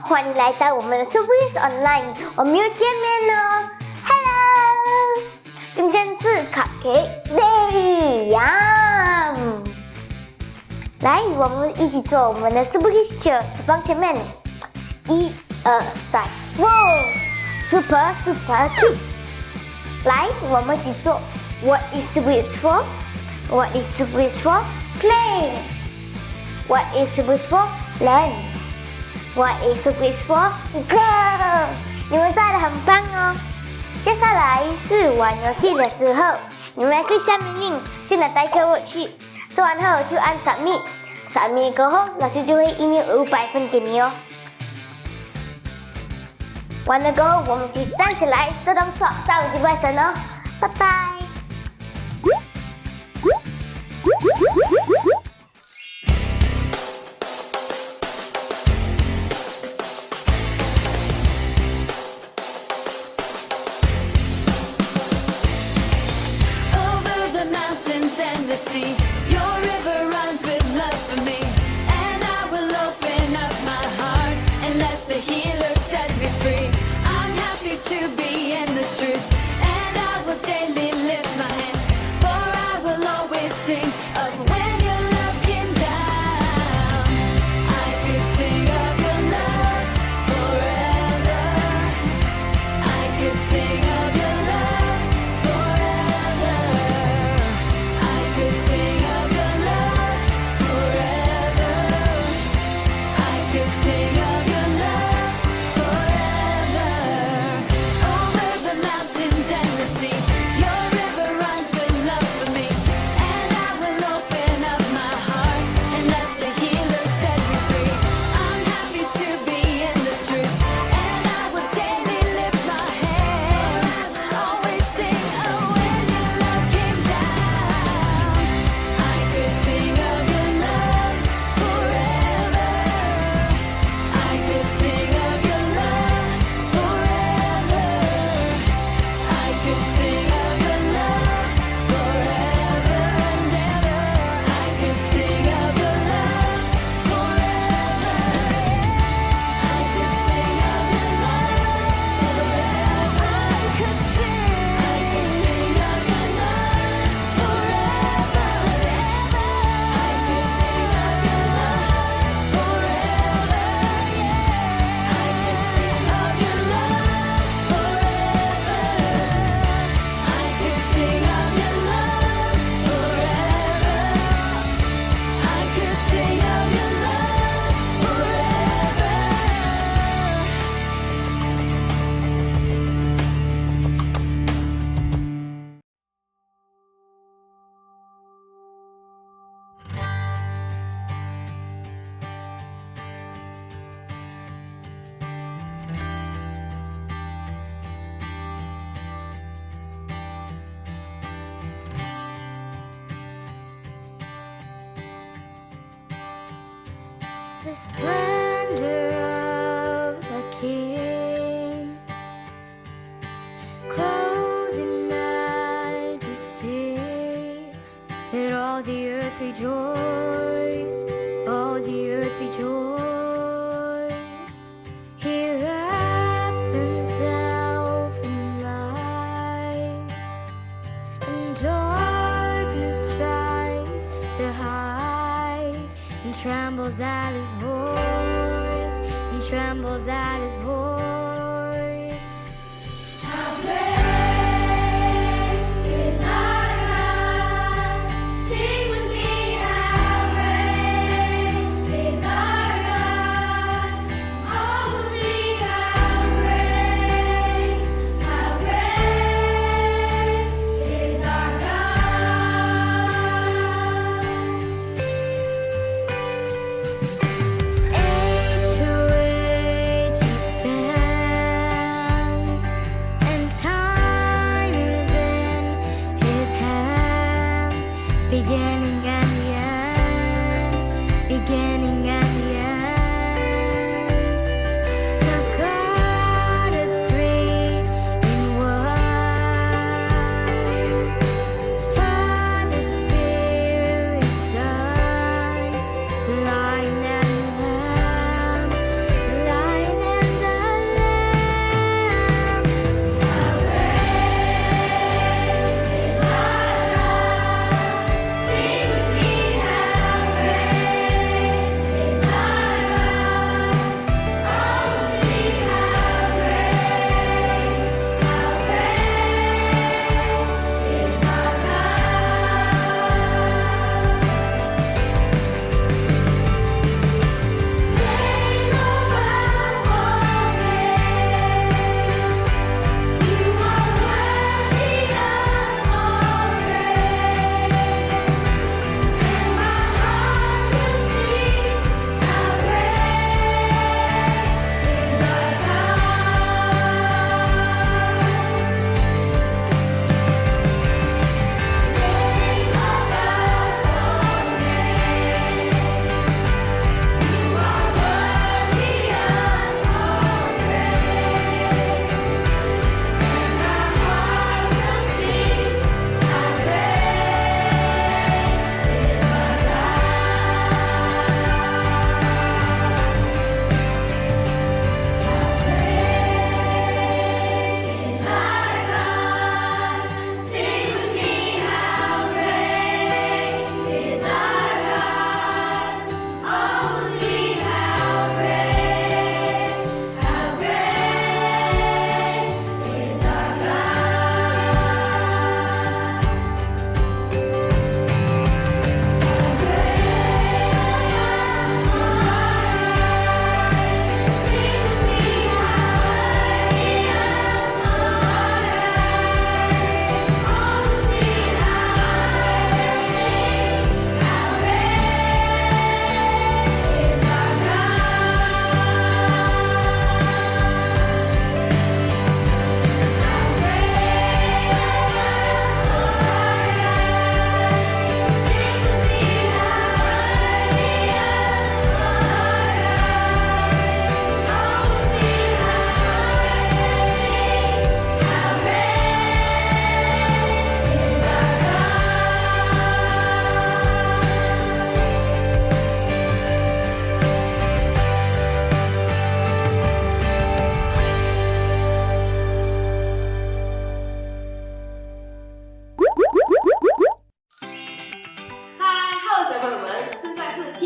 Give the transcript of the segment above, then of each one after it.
欢迎来到我们的 SuperKids Online， 我们又见面了。Hello， 今天是 Cupcake Day 呀！来，我们一起做我们的 SuperKids Cheers， 放前面，1、2、3，哇 ！Super Kids， 来，我们一起做。What is SuperKids for? What is SuperKids for? Play. What is SuperKids for? Learn.What is SuperKids for? Go！ 你们做的很棒哦。接下来是玩游戏的时候，你们可以下命令去拿代课文去，做完后就按 submit。submit 过后，老师就会email500分给你哦。完了过后，我们一起站起来做动作，站稳100身哦。拜拜。And the sea, your river runs with love for me, and I will open up my heart and let the healer set me free. I'm happy to be in the truth, and I will daily lift my hands, for I will always sing of when your love came down. I could sing of your love forever. I could sing of your love forever.Sing of your love forever. I could sing of your love forever. Over the mountains and the sea, your river runs with love for me, and I will open up my heart and let the healer set me free. I'm happy to be in the truth, and I will daily lift my hands, always sing of when your love came down.I could sing of your love forever. I could sing of your love forever. I could sing of your love forever and ever. I could sing of your love forever. I could sing of your love forever. I could sing of your love forever.The splendor of a king, clothed in majesty, let all the earth rejoice, all the earth rejoice. He wraps himself in light, and darkness tries to hide.And trembles at his voice, and trembles at his voice. How great is our God? Sing with me, how great is our God? All will sing, how great is our God.Age to age he stands, and time is in his hands, beginning and the end, beginning and the end. The God of three in one, Father, Spirit, Son, Lion and Lamb, Lion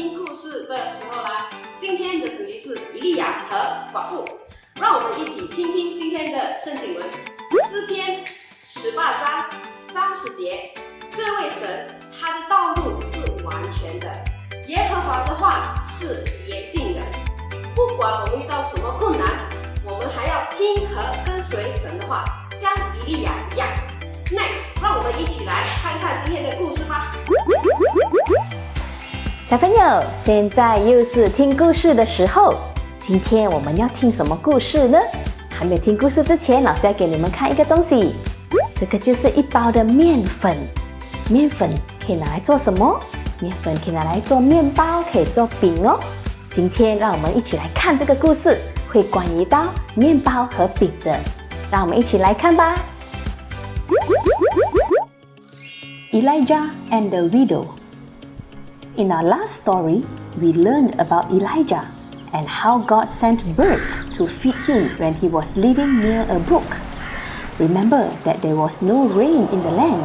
听故事的时候啦。今天的主题是以利亚和寡妇，让我们一起听听今天的圣经文，诗篇18章30节。这位神，他的道路是完全的，耶和华的话是严禁的。不管我们遇到什么困难，我们还要听和跟随神的话，像以利亚一样。Next， 让我们一起来看看今天的故事吧。小朋友，现在又是听故事的时候。今天我们要听什么故事呢？还没有听故事之前，老师要给你们看一个东西。这个就是一包的面粉。面粉可以拿来做什么？面粉可以拿来做面包，可以做饼哦。今天让我们一起来看这个故事，会关于到面包和饼的。让我们一起来看吧。Elijah and the widow. In our last story, we learned about Elijah and how God sent birds to feed him when he was living near a brook. Remember that there was no rain in the land.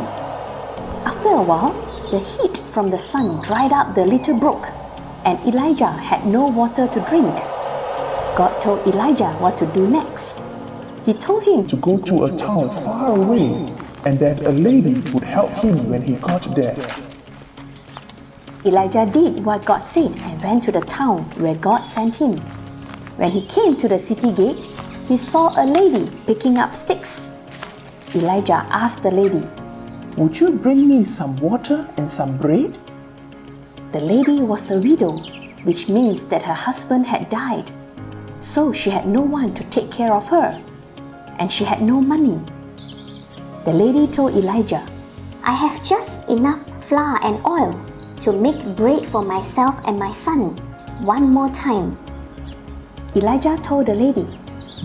After a while, the heat from the sun dried up the little brook, and Elijah had no water to drink. God told Elijah what to do next. He told him to go to a town far away, and that a lady would help him when he got there. Elijah did what God said and went to the town where God sent him. When he came to the city gate, he saw a lady picking up sticks. Elijah asked the lady, Would you bring me some water and some bread? The lady was a widow, which means that her husband had died. So she had no one to take care of her, and she had no money. The lady told Elijah, I have just enough flour and oil to make bread for myself and my son. One more time. Elijah told the lady,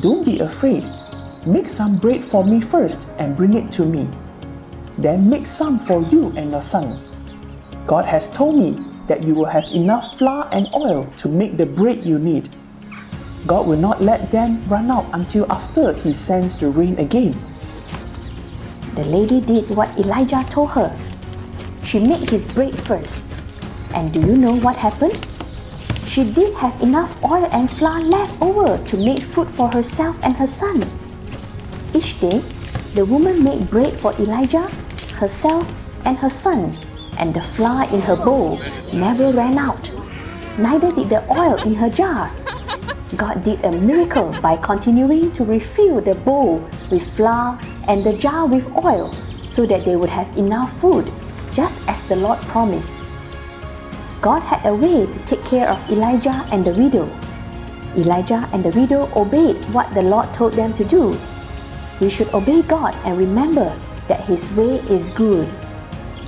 Don't be afraid. Make some bread for me first and bring it to me. Then make some for you and your son. God has told me that you will have enough flour and oil to make the bread you need. God will not let them run out until after He sends the rain again. The lady did what Elijah told her. She made his bread first. And do you know what happened? She did have enough oil and flour left over to make food for herself and her son. Each day, the woman made bread for Elijah, herself, and her son, and the flour in her bowl never ran out. Neither did the oil in her jar. God did a miracle by continuing to refill the bowl with flour and the jar with oil so that they would have enough food, just as the Lord promised. God had a way to take care of Elijah and the widow. Elijah and the widow obeyed what the Lord told them to do. We should obey God and remember that His way is good.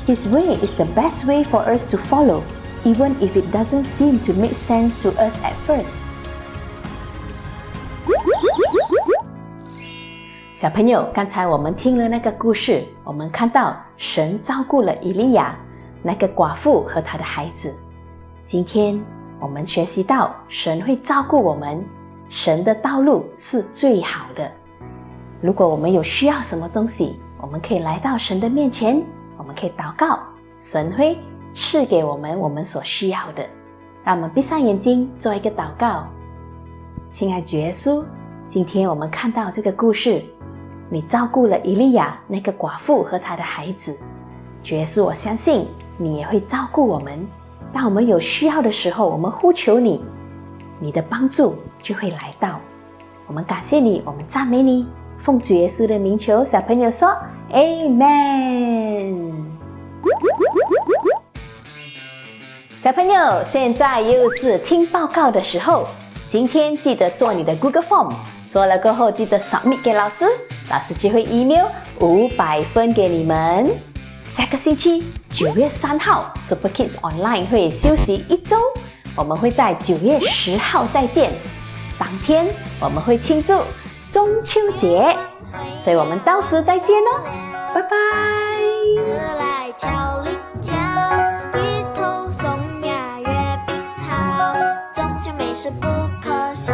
His way is the best way for us to follow, even if it doesn't seem to make sense to us at first. 小朋友，刚才我们听了那个故事，我们看到神照顾了以利亚，那个寡妇和她的孩子。今天我们学习到神会照顾我们，神的道路是最好的。如果我们有需要什么东西，我们可以来到神的面前，我们可以祷告，神会赐给我们我们所需要的。让我们闭上眼睛做一个祷告。亲爱主耶稣，今天我们看到这个故事，你照顾了以利亚那个寡妇和她的孩子。主耶稣，我相信你也会照顾我们。当我们有需要的时候，我们呼求你，你的帮助就会来到。我们感谢你，我们赞美你，奉主耶稣的名求，小朋友说 Amen。 小朋友，现在又是听报告的时候。今天记得做你的 Google Form， 做了过后记得 submit 给老师，老师就会 email 500分给你们。下个星期9月3号 SuperKids Online 会休息1周，我们会在9月10号再见。当天我们会庆祝中秋节，所以我们到时再见咯，拜拜。自来桥立桥，芋头松芽月饼好，中秋美食不可少。